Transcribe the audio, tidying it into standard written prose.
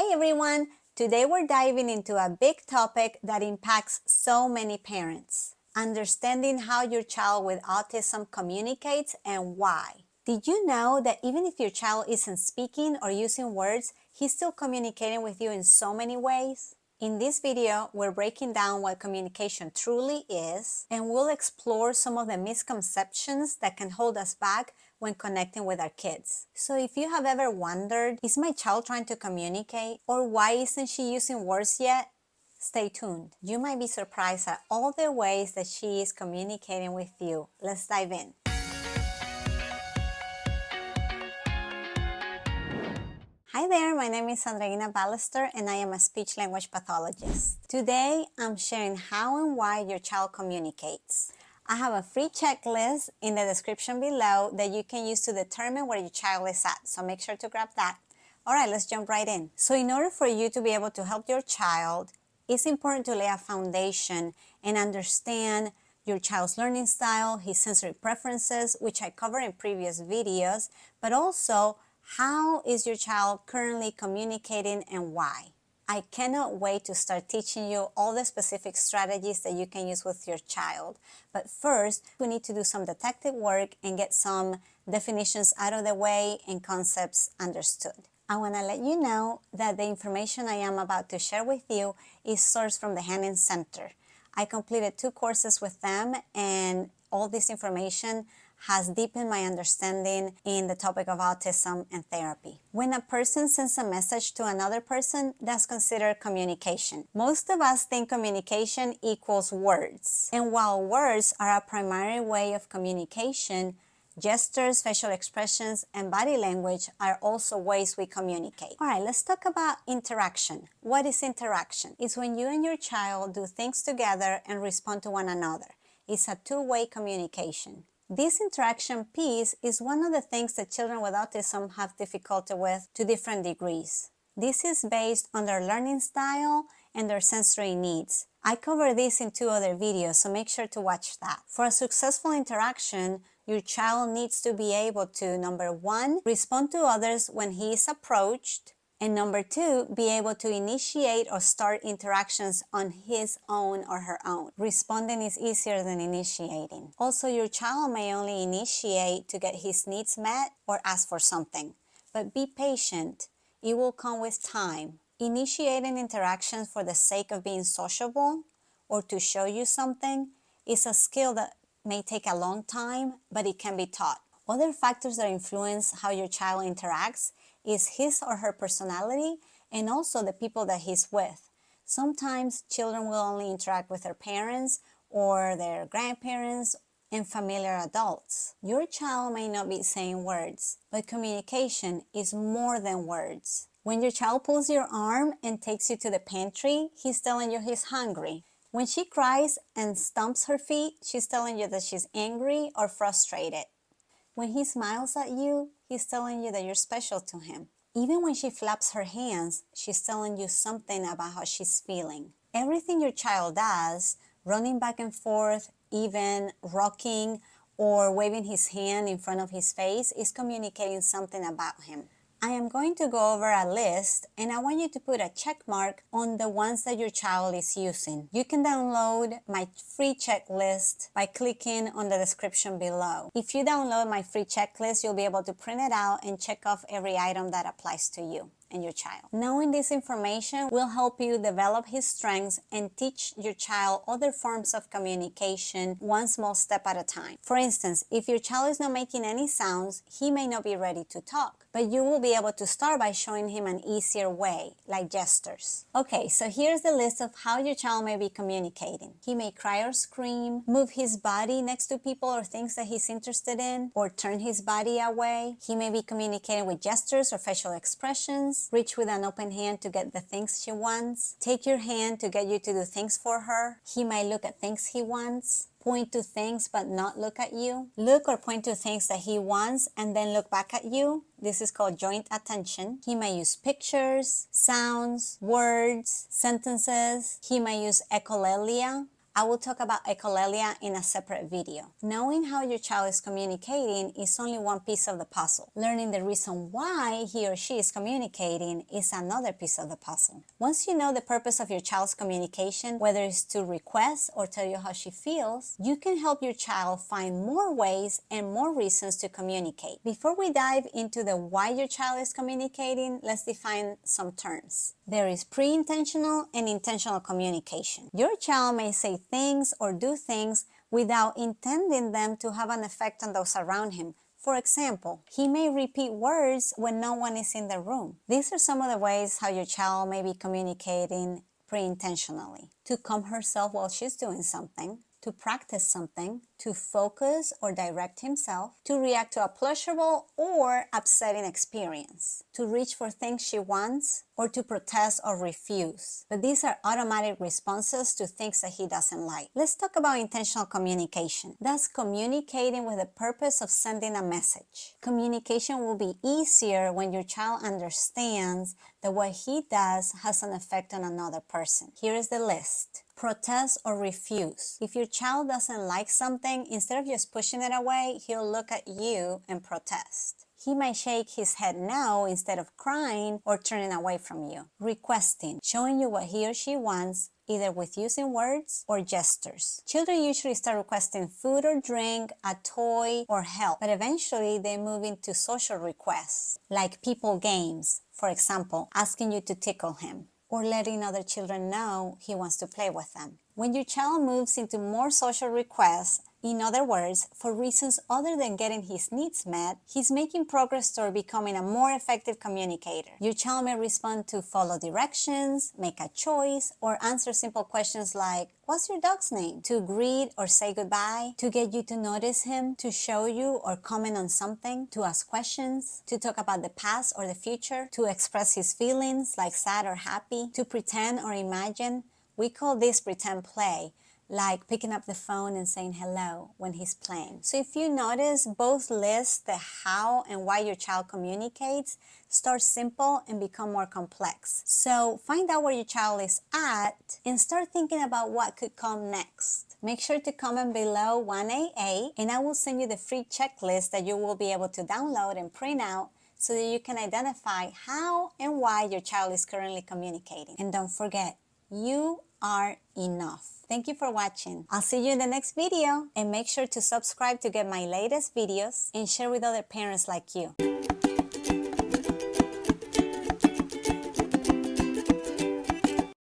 Hi everyone! Today we're diving into a big topic that impacts so many parents. Understanding how your child with autism communicates and why. Did you know that even if your child isn't speaking or using words, he's still communicating with you in so many ways? In this video, we're breaking down what communication truly is, and we'll explore some of the misconceptions that can hold us back when connecting with our kids. So if you have ever wondered, is my child trying to communicate? Or why isn't she using words yet? Stay tuned. You might be surprised at all the ways that she is communicating with you. Let's dive in. Hi there, my name is Andreina Ballester and I am a speech-language pathologist. Today, I'm sharing how and why your child communicates. I have a free checklist in the description below that you can use to determine where your child is at, so make sure to grab that. Alright, let's jump right in. So in order for you to be able to help your child, it's important to lay a foundation and understand your child's learning style, his sensory preferences, which I covered in previous videos, but also how is your child currently communicating and why? I cannot wait to start teaching you all the specific strategies that you can use with your child. But first, we need to do some detective work and get some definitions out of the way and concepts understood. I want to let you know that the information I am about to share with you is sourced from the Hanning Center. I completed 2 courses with them, and all this information has deepened my understanding in the topic of autism and therapy. When a person sends a message to another person, that's considered communication. Most of us think communication equals words. And while words are a primary way of communication, gestures, facial expressions, and body language are also ways we communicate. All right, let's talk about interaction. What is interaction? It's when you and your child do things together and respond to one another. It's a two-way communication. This interaction piece is one of the things that children with autism have difficulty with to different degrees. This is based on their learning style and their sensory needs. I cover this in 2 other videos, so make sure to watch that. For a successful interaction, your child needs to be able to, number 1, respond to others when he is approached, and number 2, be able to initiate or start interactions on his own or her own. Responding is easier than initiating. Also, your child may only initiate to get his needs met or ask for something. But be patient. It will come with time. Initiating interactions for the sake of being sociable or to show you something is a skill that may take a long time, but it can be taught. Other factors that influence how your child interacts is his or her personality and also the people that he's with. Sometimes children will only interact with their parents or their grandparents and familiar adults. Your child may not be saying words, but communication is more than words. When your child pulls your arm and takes you to the pantry, he's telling you he's hungry. When she cries and stomps her feet, she's telling you that she's angry or frustrated. When he smiles at you, he's telling you that you're special to him. Even when she flaps her hands, she's telling you something about how she's feeling. Everything your child does, running back and forth, even rocking or waving his hand in front of his face, is communicating something about him. I am going to go over a list and I want you to put a check mark on the ones that your child is using. You can download my free checklist by clicking on the description below. If you download my free checklist, you'll be able to print it out and check off every item that applies to you and your child. Knowing this information will help you develop his strengths and teach your child other forms of communication one small step at a time. For instance, if your child is not making any sounds, he may not be ready to talk, but you will be able to start by showing him an easier way, like gestures. Okay, so here's the list of how your child may be communicating. He may cry or scream, move his body next to people or things that he's interested in, or turn his body away. He may be communicating with gestures or facial expressions. Reach with an open hand to get the things she wants. Take your hand to get you to do things for her. He might look at things he wants. Point to things but not look at you. Look or point to things that he wants and then look back at you. This is called joint attention. He may use pictures, sounds, words, sentences. He may use echolalia. I will talk about echolalia in a separate video. Knowing how your child is communicating is only one piece of the puzzle. Learning the reason why he or she is communicating is another piece of the puzzle. Once you know the purpose of your child's communication, whether it's to request or tell you how she feels, you can help your child find more ways and more reasons to communicate. Before we dive into the why your child is communicating, let's define some terms. There is pre-intentional and intentional communication. Your child may say things or do things without intending them to have an effect on those around him. For example, he may repeat words when no one is in the room. These are some of the ways how your child may be communicating pre-intentionally. To calm herself while she's doing something, to practice something, to focus or direct himself, to react to a pleasurable or upsetting experience, to reach for things she wants, or to protest or refuse. But these are automatic responses to things that he doesn't like. Let's talk about intentional communication. That's communicating with the purpose of sending a message. Communication will be easier when your child understands that what he does has an effect on another person. Here is the list. Protest or refuse. If your child doesn't like something, instead of just pushing it away, he'll look at you and protest. He might shake his head no instead of crying or turning away from you. Requesting, showing you what he or she wants, either with using words or gestures. Children usually start requesting food or drink, a toy, or help, but eventually they move into social requests, like people games, for example, asking you to tickle him, or letting other children know he wants to play with them. When your child moves into more social requests, in other words, for reasons other than getting his needs met, he's making progress toward becoming a more effective communicator. Your child may respond to follow directions, make a choice, or answer simple questions like, "What's your dog's name?" To greet or say goodbye, to get you to notice him, to show you or comment on something, to ask questions, to talk about the past or the future, to express his feelings like sad or happy, to pretend or imagine. We call this pretend play, like picking up the phone and saying hello when he's playing. So if you notice, both lists the how and why your child communicates start simple and become more complex. So find out where your child is at and start thinking about what could come next. Make sure to comment below 1AA and I will send you the free checklist that you will be able to download and print out so that you can identify how and why your child is currently communicating. And don't forget, you are enough. Thank you for watching. I'll see you in the next video and make sure to subscribe to get my latest videos and share with other parents like you.